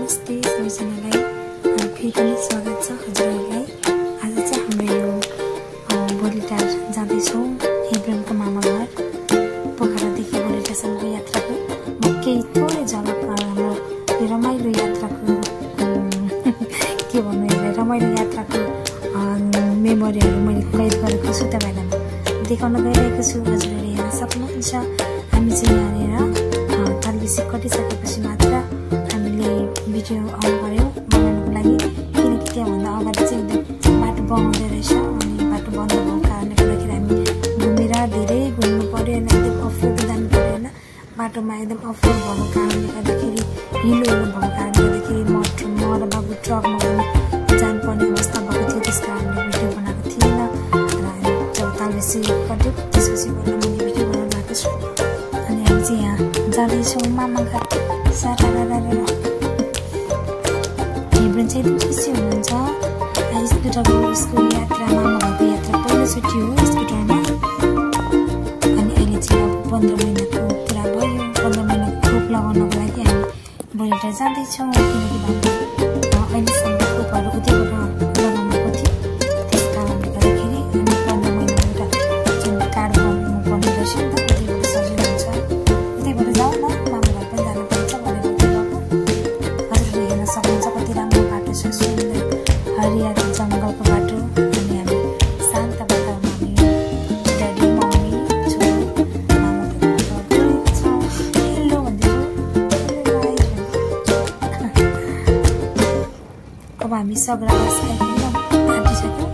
नमस्ते सबैजनालाई फेरि पनि स्वागत छ हजुरहरूलाई। आज चाहिँ हाम्रो यो बोलीटार जाँदैछौँ इब्राहिमको मामा घर पोखरादेखि बोलीटारसम्मको यात्राको म केही थोरै झलक हाम्रो यो रमाइलो यात्राको के भन्नु यसलाई रमाइलो यात्राको मेमोरीहरू मैले कैद गरेको छु, तपाईँलाई देखाउन गइरहेको छु। हजुरहरूले हेर्न सक्नुहुन्छ। हामी चाहिँ यहाँनिर तालबेसी कटिसकेपछि मात्र हामीले भिडियो अन गऱ्यौँ बनाउनुको लागि, किनकि त्यहाँभन्दा अगाडि चाहिँ एकदम बाटो बनाउँदै रहेछ। अनि बाटो बन्द भएको कारणले गर्दाखेरि हामी घुमेर धेरै घुम्नु पऱ्यो होइन, एकदम अफरोड जानु पऱ्यो होइन। बाटोमा एकदम अफरोड भएको कारणले गर्दाखेरि हिलो भएको कारणले गर्दाखेरि म र बाबु ट्रकमा जानुपर्ने अवस्था भएको थियो। त्यस कारणले भिडियो बनाएको थिएन र हामी जब तालबेसी कट्यो त्यसपछि गर्दा मैले भिडियो बनाउनु भएको छु। अनि हामी चाहिँ यहाँ जाँदैछौँ मामा घर। इब्राहिम चाहिँ एकदम खुसी हुनुहुन्छ। स्कुटरको उसको यात्रा मामा घरको यात्रा पहिलोचोटि हो स्कुटरमा। अनि अहिले चाहिँ अब 15 महिनाको पुरा भयो। 15 महिनाको खोप लगाउनको लागि हामी बोलीटार जाँदैछौँ, किनकि बाबु अहिलेसम्म खोपहरू उतैबाट लगाउनुको थियो। त्यस कारणले गर्दाखेरि हामी 15 महिना एउटा जुन कार्ड बनाउनु पर्ने रहेछ नि त, उतैबाट सजिलो हुन्छ। उतैबाट जाउँ न, मामा घर पनि जानुपर्छ भनेर उतै गएको। हजुरले हेर्न सक्नुहुन्छ कति राम्रो बाटो छ, सुन्दर हरियाली जङ्गलको बाटो। अनि हामी शान्त वातावरणमा हामी ड्याडी मम्मी छोरो मामाको घर गएको छौँ। हेलो भन्दैछु। अब हामी सगरा बस आइपुग्यौँ, आँटिसक्यौँ।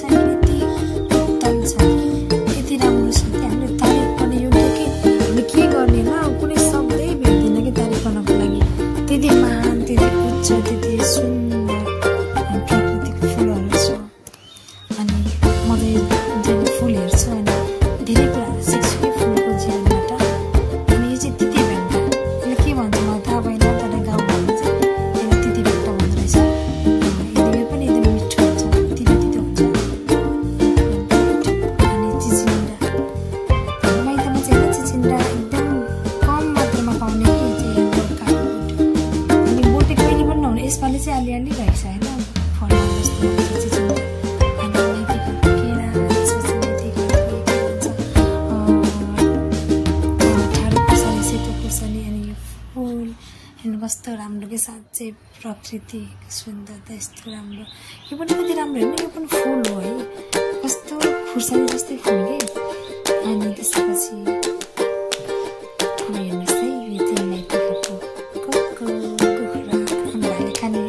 चाहिँ यति उत्तम छ कि यति राम्रो छ कि हामीले तारिफ गर्ने योग्य कि हामीले के गर्ने न कुनै शब्दै भेट्दैन कि तारिफ गर्नको लागि त्यति महान त्यति उच्च त्यति सुन्दर प्राकृतिक फुलहरू छ अनि म चाहिँ जहिले फुल हेर्छु अनि धेरै कुराहरू सिक्छु कि फुलको जीवनबाट अनि यो चाहिँ तिते भेन्टा यसले के भन्छ मलाई थाहा भएन तर गाउँघरमा चाहिँ यसलाई तिते भेन्टा भन्दो रहेछ यदि पनि एकदम मिठो हुन्छ तितो तितो हुन्छ अनि चिचिन्डा माइतमा चाहिँ होइन चिचिन्डा एकदम कम मात्रामा पाउने कि चाहिँ कालो बोट अनि बोटे कहिले पनि नहुने यसपालि चाहिँ अलिअलि रहेछ होइन फलमा जस्तो चिचिन्डा अनि मेथीको केरा त्यसपछि मेथीको के भन्छ ठाडो खुर्सानी सेतो खुर्सानी अनि यो फुल हेर्नु कस्तो राम्रो कि साँच्चै प्राकृतिक सुन्दरता यस्तो राम्रो यो पनि कति राम्रो होइन यो पनि फुल हो है कस्तो खुर्सानी जस्तै फुल कि अनि त्यसपछि अब हेर्नुहोस् है यो चाहिँ मेथीको कुखुरा भाइले खाने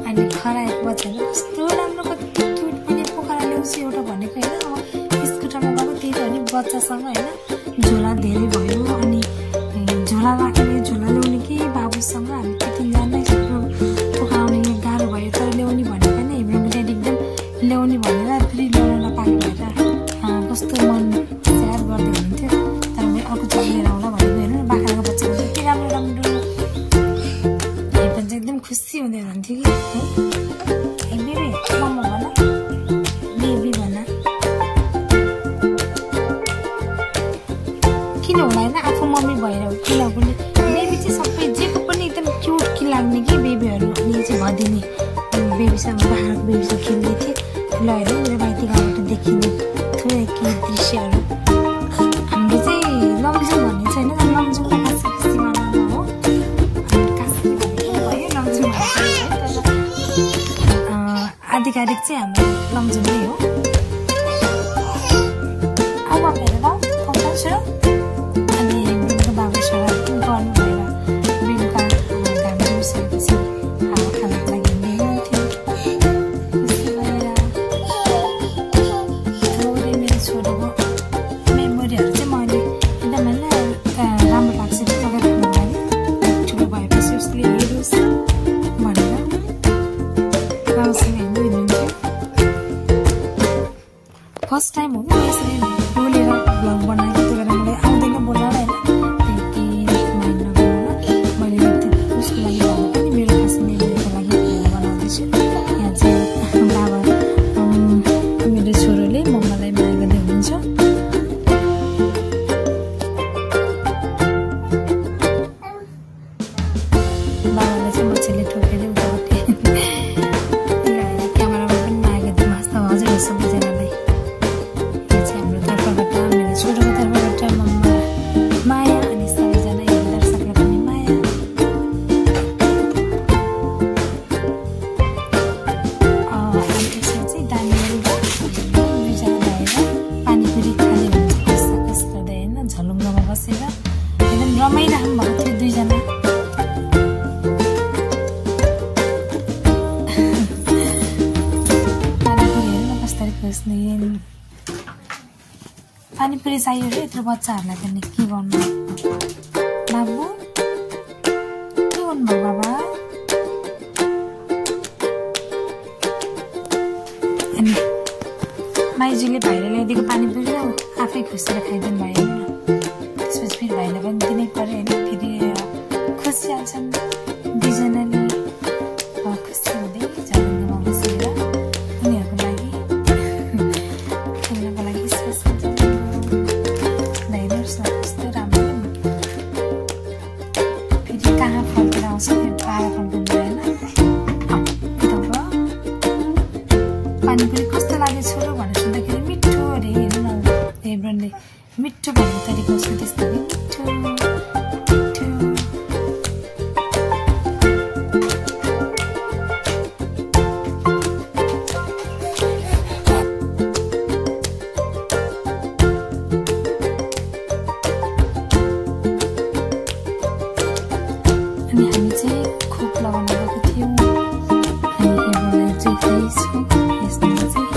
अनि खराएको बच्चाहरू कस्तो राम्रो कति क्युट पनि पोखरा ल्याउँछु एउटा भनेको होइन अब स्कुटरमा गएको त्यही त अनि बच्चासँग होइन झोला धेरै भयो अनि झोला राख्ने झोला ल्याउने कि बाबुसँग हामी त्यति जान्दै पोखरा आउने गाह्रो भयो तर ल्याउने भनेको नि मेरो ड्याडी एकदम ल्याउने भनेर फेरि ल्याउन नपाएको भएर कस्तो मन स्याहार गर्दै हुनुहुन्थ्यो तर मैले अर्को झोला लिएर आउला भनेको हेर्नु बाख्राको बच्चाको यति राम्रो राम्रो हेर्नु चाहिँ एकदम खुसी हुँदै हुनुहुन्थ्यो कि है बेबी मम्मा भन बेबी भन किन होला होइन आफू मम्मी भएर हो किनभने बेबी चाहिँ सबै जेको पनि एकदम क्युट कि लाग्ने कि बेबीहरूले चाहिँ भनिदिने बेबीसँग बाख्राको बेबीसँग खेल्दै थिएँ ल हेर मेरो माइतीघरबाट देखिने थुप्रै केही दृश्यहरू हामीले चाहिँ लमजुङ भन्ने छैन लमजुङ त काशी खुसी मानाउनु हो काशी भनेको भयो लमजुङ आधिकारिक चाहिँ हाम्रो लमजुङ नै हो अब हेरेर कम्पाउँछ अनि मेरो बाबु छोरा गर्नु भएर बेलुका घाम बसिसकेपछि खानाको लागि ल्याउँथ्यो खुसी भएर थोरै मेरो छोराको मेमोरीहरू चाहिँ मैले एकदम होइन राम्रो लाग्छ कि लगाइराख्नु लागि ठुलो भएपछि उसले हेरोस् भनेर गाउँसँग हिँड्नु हिँड्नुहुन्थ्यो फर्स्ट टाइम हो यसरी बोलेर भ्लग बनाएको त्यो भएर मलाई आउँदैन बोल्न होइन त्यति माइन्ड नगर्नु मैले उसको लागि भन्नु पनि मेरो खास मेमोरीको लागि बनाउँदैछु यहाँ चाहिँ बाबा मेरो छोरोले मम्मालाई माया गर्दै हुनुहुन्छ बाबालाई चाहिँ मान्छेले ठोकेर उतापट्टि क्यामेरामा पनि माया गर्दै हाँस्छ हजुर सबैजनालाई हाम्रो तर्फबाट मेरो छोरोको तर्फबाट मम्मा माया अनि सबैजना यो दर्शकलाई पनि माया अनि त्यसमा चाहिँ दानीहरू दुईजना भएर पानीपुरी खाने हुन्छ कस गर्दै होइन झलुङ्गमा बसेर एकदम रमाइरहनु भएको थियो दुईजना पानीपुरी हेर्नु कसरी खोज्ने पानीपुरी चाहियो रे यत्रो बच्चाहरूलाई पनि के गर्नु बाबु के गर्नुभयो बाबा अनि माइजूले भाइले ल्याइदिएको पानीपुरी र आफै खुसेर खाइदिनु भयो होइन त्यसपछि फेरि भाइलाई पनि दिनै पऱ्यो होइन फेरि खुसी हाल्छन् दुईजनाले खुसी हुँदै झलुङ्गमा बसेर उनीहरूको लागि खेल्नको लागि स्पेसल कस्तो राम्रो फेरि कहाँ फर्केर आउँछ त्यो पारा फर्किँदैन पानीपुरी कस्तो लाग्यो छोरो भनेर सोद्धाखेरि मिठो अरे हेर्नु न हेब्रनले मिठो भनेको तरिका उसको त्यस्तो मिठो लगाउन गएको थियौँ अनि हेर्नुलाई चाहिँ यस्तो चाहिँ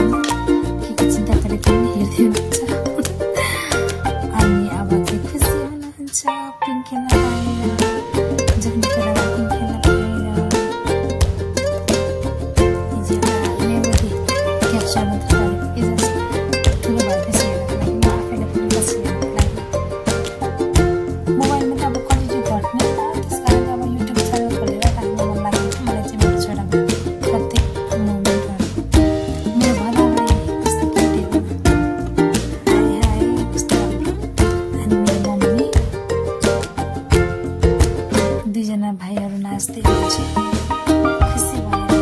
मात्र एजेन्सी ठुलो भएपछि हेर्नको लागि म आफैले पनि बसी हेर्नको लागि मोबाइलमा त अब क्वालिटी घट्ने त त्यस कारण अब युट्युब च्यानल खोलेर राख्न मन लागेको थियो मलाई चाहिँ मेरो छोराको प्रत्येक मोमेन्टहरू मेरो भनालाई कस्तो क्युट हाय हाय कस्तो अनि मेरो मम्मी दुईजना भाइहरू नाच्दै हुनुहुन्छ खुसी भयो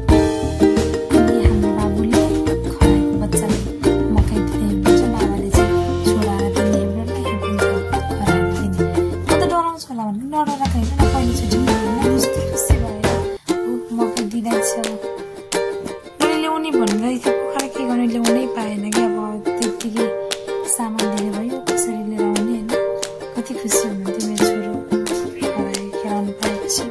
अनि हाम्रो बाबुले खराएको बच्चाले मकै दिँदै हुनुहुन्छ बाबाले चाहिँ छोरा दिने हेर्नुहुन्छ खराएर दिने म त डराउँछु होला भने नडराएको होइन पहिलोचोटि यस्तो खुसी भयो मकै दिँदैछ मैले ल्याउने भनेर पोखरा के गर्ने ल्याउनै पाएन कि अब त्यतिकै सामान दिने भयो कसरी लिएर आउने होइन कति खुसी हुनुहुन्थ्यो मेरो छोरो खरायो खेलाउनु पाएपछि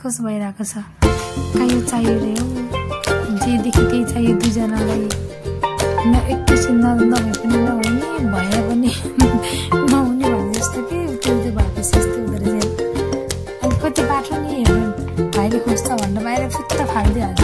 खुस भइरहेको छ कायो चाहियो रे हो जेदेखि त्यही चाहियो दुईजनालाई न एकैछिन नभए पनि नहुने भएर पनि नहुने भन्ने जस्तो कि त्यो भएपछि यस्तो हुँदो रहेछ अनि कति बाटो नि हेर्नु भाइले खोज्छ भनेर बाहिर फुत्त फालिदिइहाल्छ